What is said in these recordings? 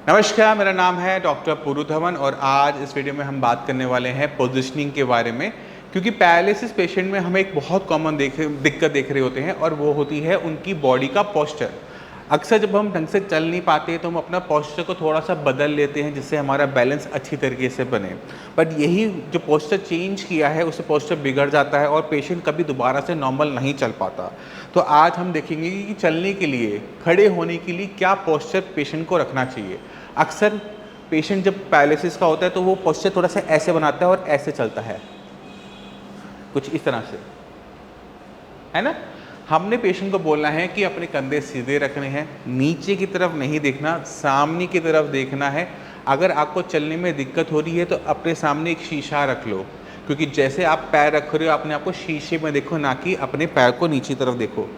नमस्कार, मेरा नाम है डॉक्टर पुरुधवन और आज इस वीडियो में हम बात करने वाले हैं पोजीशनिंग के बारे में। क्योंकि पैरालिसिस पेशेंट में हम एक बहुत कॉमन दिक्कत देख रहे होते हैं और वो होती है उनकी बॉडी का पोस्चर। अक्सर जब हम ढंग से चल नहीं पाते तो हम अपना पोस्चर को थोड़ा सा बदल लेते हैं जिससे हमारा बैलेंस अच्छी तरीके से बने, बट यही जो पोस्चर चेंज किया है उससे पोस्चर बिगड़ जाता है और पेशेंट कभी दोबारा से नॉर्मल नहीं चल पाता। तो आज हम देखेंगे कि चलने के लिए, खड़े होने के लिए क्या पोस्चर पेशेंट को रखना चाहिए। अक्सर पेशेंट जब पैरालिसिस का होता है तो वो पोस्चर थोड़ा सा ऐसे बनाता है और ऐसे चलता है, कुछ इस तरह से, है ना। हमने पेशेंट को बोलना है कि अपने कंधे सीधे रखने हैं, नीचे की तरफ नहीं देखना, सामने की तरफ देखना है। अगर आपको चलने में दिक्कत हो रही है तो अपने सामने एक शीशा रख लो, क्योंकि जैसे आप पैर रख रहे हो अपने आप को शीशे में देखो, ना कि अपने पैर को नीचे तरफ देखो।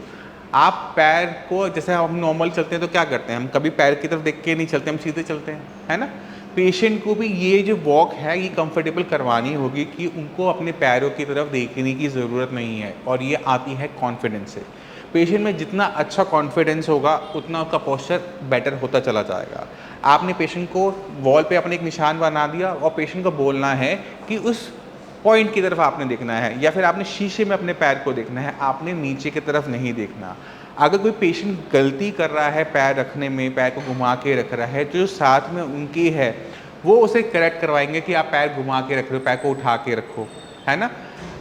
आप पैर को, जैसे हम नॉर्मल चलते हैं तो क्या करते हैं, हम कभी पैर की तरफ देख के नहीं चलते, हम सीधे चलते हैं, है ना। पेशेंट को भी ये जो वॉक है ये कंफर्टेबल करवानी होगी कि उनको अपने पैरों की तरफ देखने की ज़रूरत नहीं है, और ये आती है कॉन्फिडेंस से। पेशेंट में जितना अच्छा कॉन्फिडेंस होगा उतना उसका पोस्चर बेटर होता चला जाएगा। आपने पेशेंट को वॉल पे अपने एक निशान बना दिया और पेशेंट को बोलना है कि उस पॉइंट की तरफ आपने देखना है, या फिर आपने शीशे में अपने पैर को देखना है, आपने नीचे की तरफ नहीं देखना। अगर कोई पेशेंट गलती कर रहा है पैर रखने में, पैर को घुमा के रख रहा है, तो जो साथ में उनकी है वो उसे करेक्ट करवाएंगे कि आप पैर घुमा के रख रहे हो, पैर को उठा के रखो, है ना।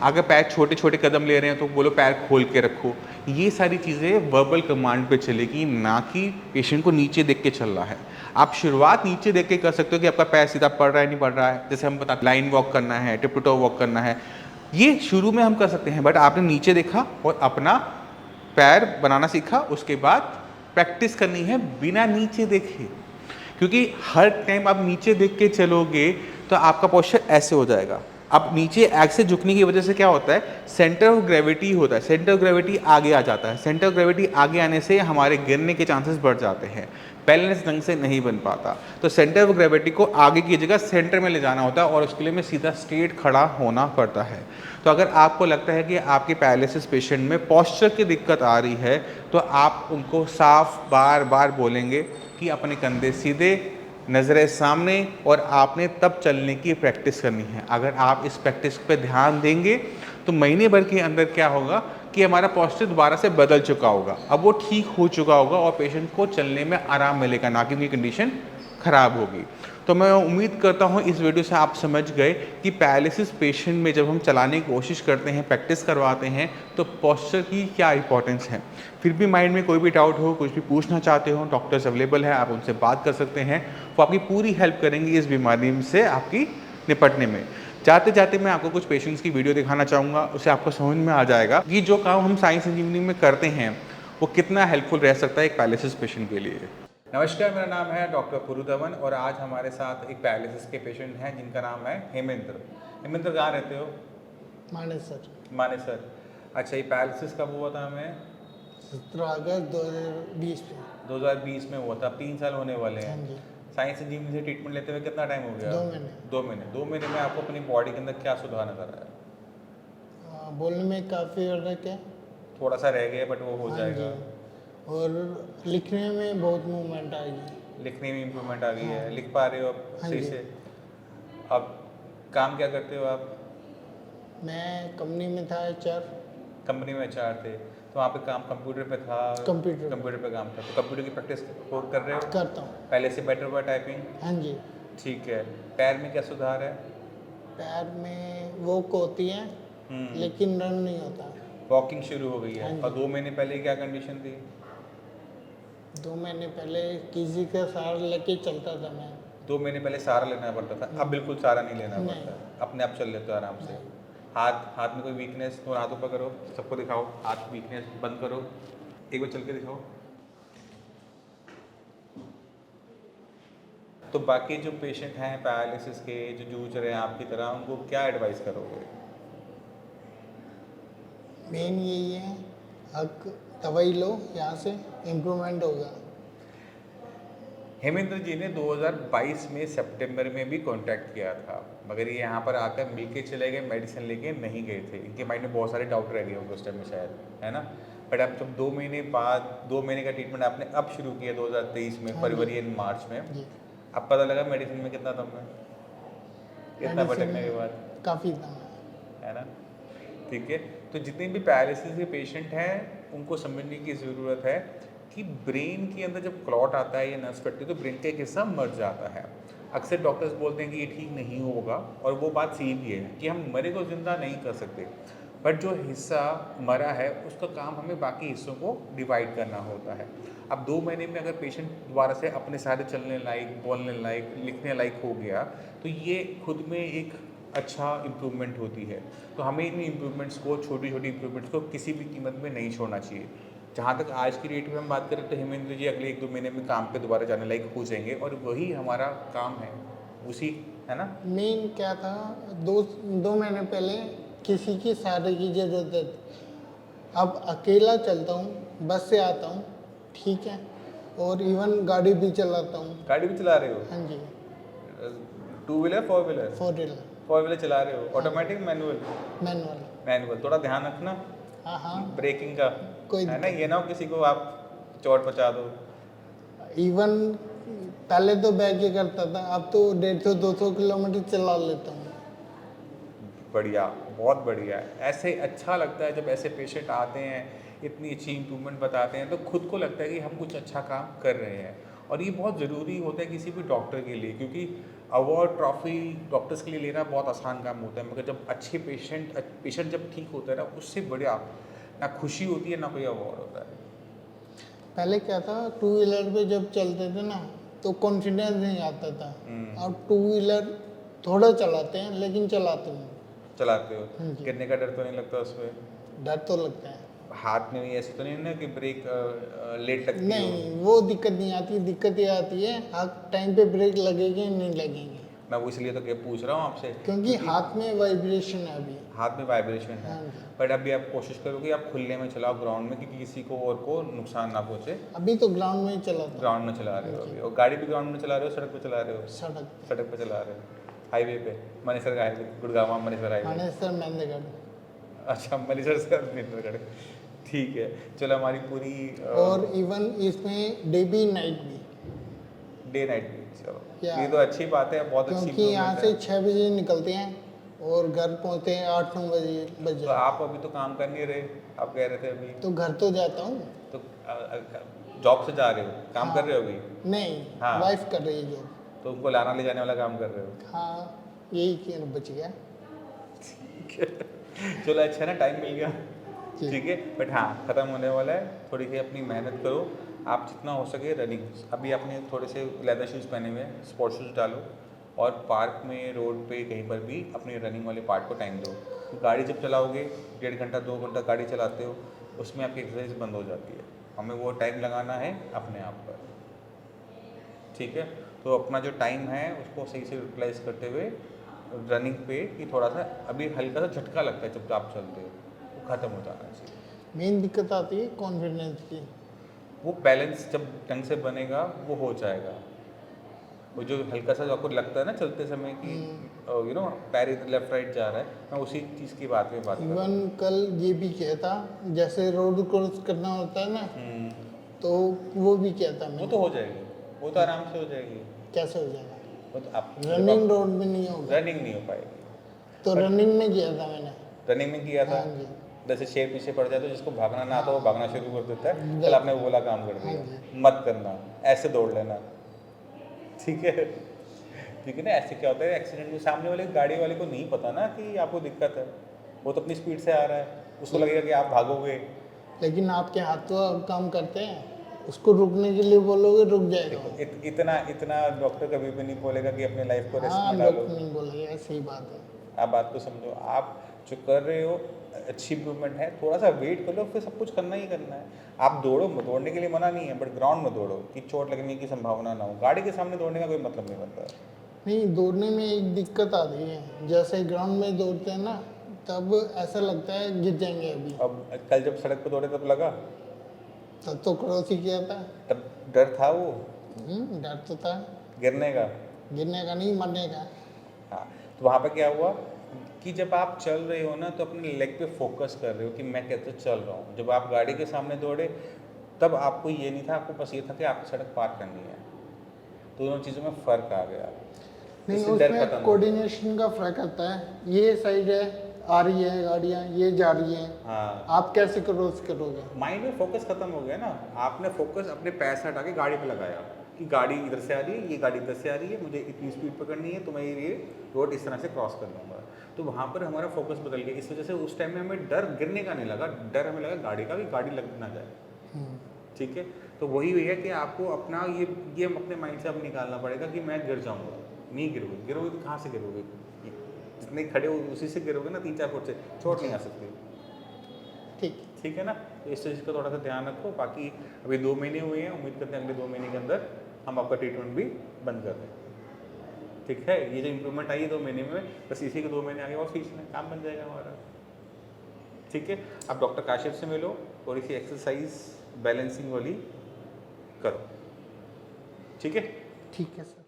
अगर पैर छोटे छोटे कदम ले रहे हैं तो बोलो पैर खोल के रखो। ये सारी चीज़ें वर्बल कमांड पे चलेगी, ना कि पेशेंट को नीचे देख के चल रहा है। आप शुरुआत नीचे देख के कर सकते हो कि आपका पैर सीधा पड़ रहा है नहीं पड़ रहा है। जैसे हम बता, लाइन वॉक करना है, टिप टू टो वॉक करना है, ये शुरू में हम कर सकते हैं, बट आपने नीचे देखा और अपना पैर बनाना सीखा। उसके बाद प्रैक्टिस करनी है बिना नीचे देखे, क्योंकि हर टाइम आप नीचे देख के चलोगे तो आपका पोस्चर ऐसे हो जाएगा। अब नीचे ऐसे झुकने की वजह से क्या होता है, सेंटर ऑफ ग्रेविटी होता है, सेंटर ऑफ ग्रेविटी आगे आ जाता है। सेंटर ऑफ ग्रेविटी आगे आने से हमारे गिरने के चांसेस बढ़ जाते हैं, बैलेंस ढंग से नहीं बन पाता। तो सेंटर ऑफ ग्रेविटी को आगे की जगह सेंटर में ले जाना होता है और उसके लिए में सीधा स्ट्रेट खड़ा होना पड़ता है। तो अगर आपको लगता है कि आपके पैरालिसिस पेशेंट में पोस्चर की दिक्कत आ रही है तो आप उनको साफ बार बार बोलेंगे कि अपने कंधे सीधे, नज़रें सामने, और आपने तब चलने की प्रैक्टिस करनी है। अगर आप इस प्रैक्टिस पे ध्यान देंगे तो महीने भर के अंदर क्या होगा कि हमारा पोस्चर दोबारा से बदल चुका होगा, अब वो ठीक हो चुका होगा और पेशेंट को चलने में आराम मिलेगा, ना कि उनकी कंडीशन खराब होगी। तो मैं उम्मीद करता हूँ इस वीडियो से आप समझ गए कि पैरालिसिस पेशेंट में जब हम चलाने की कोशिश करते हैं, प्रैक्टिस करवाते हैं, तो पोस्चर की क्या इंपॉर्टेंस है। फिर भी माइंड में कोई भी डाउट हो, कुछ भी पूछना चाहते हो, डॉक्टर्स अवेलेबल है, आप उनसे बात कर सकते हैं। वो आपकी पूरी हेल्प करेंगे इस बीमारी से आपकी निपटने में। जाते जाते मैं आपको कुछ पेशेंट्स की वीडियो दिखाना चाहूँगा, उससे आपको समझ में आ जाएगा कि जो काम हम साइंस इंजीनियरिंग में करते हैं वो कितना हेल्पफुल रह सकता है एक पैरालिसिस पेशेंट के लिए। नमस्कार, मेरा नाम है डॉक्टर पुरुधवन और आज हमारे साथ एक पैरालिसिस के पेशेंट हैं जिनका नाम है हेमेंद्र। हेमेंद्र, कहाँ रहते हो? मानेसर। मानेसर। अच्छा, ये पैरालिसिस कब हुआ था हमें? 17 अगस्त 2020 में। 2020 में हुआ था, अब 3 साल होने वाले हैं। हाँ जी। साइंस इंजीनियरिंग से ट्रीटमेंट लेते हुए कितना टाइम हो गया? 2 महीने। 2 महीने। 2 महीने में आपको अपनी बॉडी के अंदर क्या सुधार नजर आया? बोलने में काफ़ी फर्क है। थोड़ा सा रह गया बट वो हो हाँ जाएगा। जी। और लिखने में बहुत मूवमेंट आएगी। लिखने में इम्प्रूवमेंट आ गई है, लिख पा रहे हो अब हाँ सही जी। से? अब काम क्या करते हो आप? मैं कंपनी में था HR। कंपनी में HR थे, तो वहाँ पे काम कंप्यूटर पे था? कंप्यूटर पे काम था। तो कंप्यूटर की प्रैक्टिस कर रहे हो? करता हूँ। पहले से बेटर हुआ टाइपिंग? हाँ जी। ठीक है। पैर में क्या सुधार है? पैर में वॉक होती है लेकिन रन नहीं होता। वॉकिंग शुरू हो गई है। हाँ जी। और 2 महीने पहले क्या कंडीशन थी? 2 महीने पहले किसी का सहारा लेके चलता था मैं। 2 महीने पहले सहारा लेना पड़ता था, अब बिल्कुल सहारा नहीं लेना नहीं। पड़ता, अपने आप चल लेते हो आराम से। हाथ में कोई वीकनेस तो हाथों पर करो, सबको दिखाओ, हाथ वीकनेस बंद करो, एक बार चल के दिखाओ। तो बाकी जो पेशेंट हैं पैरालिसिस के, जो जूझ रहे हैं आपकी तरह, उनको क्या एडवाइस करोगे? मेन यही है, हक दवाई लो, यहाँ से इम्प्रूवमेंट होगा। हेमेंद्र जी ने 2022 में सितंबर में भी कांटेक्ट किया था, मगर ये यहाँ पर आकर मिल के चले गए, मेडिसिन लेके नहीं गए थे। इनके माइंड में बहुत सारे डाउट रह गए होंगे उस टाइम में शायद, है ना। बट अब जब 2 महीने बाद 2 महीने का ट्रीटमेंट आपने अब शुरू किया 2023 में, फरवरी एंड मार्च में, अब पता लगा मेडिसिन में कितना दम है, कितना मेडिसिन भटकने के बाद, काफ़ी दाम है ना। ठीक है, तो जितने भी पैरालिसिस के पेशेंट हैं उनको समझने की ज़रूरत है कि ब्रेन के अंदर जब क्लॉट आता है या नस फटती है तो ब्रेन का एक हिस्सा मर जाता है। अक्सर डॉक्टर्स बोलते हैं कि ये ठीक नहीं होगा, और वो बात सही भी है कि हम मरे को ज़िंदा नहीं कर सकते, बट जो हिस्सा मरा है उसका काम हमें बाकी हिस्सों को डिवाइड करना होता है। अब 2 महीने में अगर पेशेंट दोबारा से अपने सारे चलने लायक, बोलने लायक, लिखने लायक हो गया तो ये खुद में एक अच्छा इम्प्रूवमेंट होती है। तो हमें इन इम्प्रूवमेंट्स को, छोटी छोटी इम्प्रूवमेंट्स को किसी भी कीमत में नहीं छोड़ना चाहिए। जहाँ तक आज की डेट में हम बात करें तो हेमेंद्र जी अगले 1-2 महीने में काम पे दोबारा जाने लायक हो जाएंगे, और वही हमारा काम है, उसी, है ना। मेन क्या था, 2 महीने पहले किसी की सहारे की ज़रूरत थी। अब अकेला चलता हूँ, बस से आता हूँ, ठीक है, और इवन गाड़ी भी चलाता हूँ। गाड़ी भी चला रहे हो? हाँ जी, 2 व्हीलर 4 व्हीलर? 4 व्हीलर 4 व्हीलर चला रहे हो, ऑटोमेटिक मैनुअल? मैनुअल। मैनुअल, थोड़ा ध्यान रखना हाँ हाँ, ब्रेकिंग का, कोई है ना, ये ना हो किसी को आप चोट पहुंचा दो। इवन पहले तो बैक ही करता था, अब तो 150-200 किलोमीटर चला लेता हूँ। बढ़िया, बहुत बढ़िया है। ऐसे अच्छा लगता है जब ऐसे पेशेंट आते हैं, इतनी अच्छी इम्प्रूवमेंट बताते हैं, तो खुद को लगता है कि हम कुछ अच्छा काम कर रहे हैं। और ये बहुत ज़रूरी होता है किसी भी डॉक्टर के लिए, क्योंकि अवार्ड ट्रॉफी डॉक्टर्स के लिए लेना बहुत आसान काम होता है, मगर जब अच्छे पेशेंट जब ठीक होता है ना, उससे बढ़िया ना खुशी होती है ना कोई अवार्ड होता है। पहले क्या था, 2 व्हीलर पे जब चलते थे ना तो कॉन्फिडेंस नहीं आता था। अब 2 व्हीलर थोड़ा चलाते हैं लेकिन चलाते हैं। चलाते हो, हाँ जी। गिरने का डर तो नहीं लगता उसमें? डर तो लगता है। हाथ में भी ऐसे तो नहीं ना कि ब्रेक लेट लगती हो? नहीं, वो दिक्कत नहीं आती, दिक्कत ये आती है हाथ टाइम पे ब्रेक लगेगी नहीं लगेंगे, मैं वो इसलिए तो क्या पूछ रहा हूँ आपसे, क्योंकि हाथ में वाइब्रेशन है अभी। हाथ में वाइब्रेशन है। हाँ जी। बट अभी आप कोशिश करो कि आप खुले में चलाओ ग्राउंड में, क्योंकि किसी को और को नुकसान ना पहुँचे। अभी तो ग्राउंड में ही चलाता हूँ, ग्राउंड में चला रहे हो अभी, और गाड़ी भी ग्राउंड में चला रहे हो, सड़क पे चला रहे हो? सड़क पे। सड़क पे चला रहे हो, हाईवे पे, मनेसर हाईवे, गुड़गांव मनेसर हाईवे। मानेसर मेहंदीगढ़। अच्छा, मनेसर से मनेसरगढ़, ठीक है। चलो, हमारी पूरी और इवन इसमें डे भी नाइट भी, डे नाइट भी, चलो क्या? ये तो अच्छी बात है, बहुत अच्छी क्योंकि यहाँ improvement से है। 6 बजे निकलते हैं और घर पहुँचते हैं 8-9 बज तो जाते आप अभी तो काम कर नहीं रहे, आप कह रहे थे अभी, तो घर तो जाता हूँ। तो जॉब से जा रहे हो, काम कर रहे हो अभी? नहीं, हाँ। वाइफ कर रही है जॉब। तो उनको लाना ले जाने वाला काम कर रहे हो? हाँ, यही कि बच गया। चलो, अच्छा है ना, टाइम मिल गया, जी। ठीक है। बट हाँ, ख़त्म होने वाला है, थोड़ी सी अपनी मेहनत करो, आप जितना हो सके रनिंग, अभी आपने थोड़े से लेदर शूज़ पहने हुए हैं, स्पोर्ट्स शूज़ डालो, और पार्क में, रोड पे, कहीं पर भी अपनी रनिंग वाले पार्ट को टाइम दो। तो गाड़ी जब चलाओगे, 1.5 घंटा 2 घंटा गाड़ी चलाते हो, उसमें आपकी एक्सरसाइज बंद हो जाती है, हमें वो टाइम लगाना है अपने आप पर, ठीक है। तो अपना जो टाइम है उसको सही से यूटिलाइज करते हुए रनिंग पे, कि थोड़ा सा अभी हल्का सा झटका लगता है जब आप चलते हो, वो ख़त्म हो जाना चाहिए। मेन दिक्कत आती है कॉन्फिडेंस की। वो बैलेंस जब ढंग से बनेगा वो हो जाएगा। वो जो हल्का सा आपको लगता है ना चलते समय कि पैर इधर लेफ्ट राइट जा रहा है, मैं उसी चीज़ की बात कर रहा इवन कल ये भी किया था, जैसे रोड क्रॉस करना होता है ना, हूँ। तो वो भी किया था वो मैंने। तो हो जाएगी, वो तो आराम से हो जाएगी। कैसे हो जाएगा? वो तो आप रनिंग रोड में नहीं होगा, रनिंग नहीं हो पाएगी। तो रनिंग में किया था मैंने। रनिंग में किया था, हाँ जी। जैसे शेर पीछे पड़ जाए तो जिसको भागना ना आता वो भागना शुरू कर देता है, बिल्कुल। कल आपने वो वाला काम कर हाँ दिया, जी। मत करना, ऐसे दौड़ लेना, ठीक है। ठीक है ना, ऐसे क्या होता है एक्सीडेंट में सामने वाले गाड़ी वाले को नहीं पता ना कि आपको दिक्कत है, वो तो अपनी स्पीड से आ रहा है, उसको लगेगा कि आप भागोगे। लेकिन आपके हाथ तो काम करते हैं, उसको रुकने के लिए बोलोगे रुक जाएगा वो। इतना डॉक्टर कभी भी नहीं बोलेगा कि अपने लाइफ को रिस्क हाँ, में लोग डालो। नहीं बोलेगा, सही बात है। आप बात को समझो, आप जो कर रहे हो अच्छी इम्प्रूवमेंट है, थोड़ा सा वेट कर लो, फिर सब कुछ करना ही करना है। आप दौड़ो, दौड़ने के लिए मना नहीं है, बट ग्राउंड में दौड़ो कि चोट लगने की संभावना ना हो। गाड़ी के सामने दौड़ने का कोई मतलब नहीं बनता। नहीं, दौड़ने में एक दिक्कत आती है, जैसे ग्राउंड में दौड़ते हैं ना, तब ऐसा लगता है गिर जाएंगे अभी। अब कल जब सड़क पर दौड़े तब लगा, तब तो क्रॉस ही किया था। तब डर था वो डर तो था, गिरने का। गिरने का नहीं, मरने का। हाँ, तो वहाँ पर क्या हुआ कि जब आप चल रहे हो ना, तो अपने लेग पे फोकस कर रहे हो कि मैं कैसे चल रहा हूँ। जब आप गाड़ी के सामने दौड़े तब आपको ये नहीं था, आपको बस ये था कि आपको सड़क पार करनी है। तो दोनों चीज़ों में फ़र्क आ गया। नहीं, इससे डर खत्म उसमें हो कोऑर्डिनेशन का फर्क आता है। ये साइड है, आ रही है गाड़ियाँ, ये जा रही हैं, गया। हाँ, आप कैसे क्रॉस करोगे? माइंड में फोकस खत्म हो गया ना। आपने फोकस अपने पैर से हटा के गाड़ी पे लगाया कि गाड़ी इधर से आ रही है, ये गाड़ी इधर से आ रही है, मुझे इतनी स्पीड पकड़नी है, तो मैं ये रोड इस तरह से क्रॉस कर लूँगा। तो वहाँ पर हमारा फोकस बदल गया। इस वजह से उस टाइम में हमें डर गिरने का नहीं लगा, डर हमें लगा गाड़ी का, कि गाड़ी लग ना जाए। ठीक है, तो वही है कि आपको अपना ये अपने माइंड से अब निकालना पड़ेगा कि मैं गिर जाऊँगा। नहीं गिरोगे, गिरोगे तो कहाँ से गिरोगे? जितने खड़े हो उसी से गिरोगे ना, 3-4 फुट से, चोट नहीं आ सकती। ठीक। ठीक है ना, तो इस चीज़ का थोड़ा सा ध्यान रखो। बाकी अभी 2 महीने हुए हैं, उम्मीद करते हैं अगले 2 महीने के अंदर हम आपका ट्रीटमेंट भी बंद कर दें। ठीक है, ये जो इम्प्रूवमेंट आई है 2 महीने में, बस इसी के 2 महीने आगे और खींचना है, काम बन जाएगा हमारा। ठीक है, आप डॉक्टर काशिफ से मिलो, थोड़ी सी एक्सरसाइज बैलेंसिंग वाली करो। ठीक है। ठीक है सर।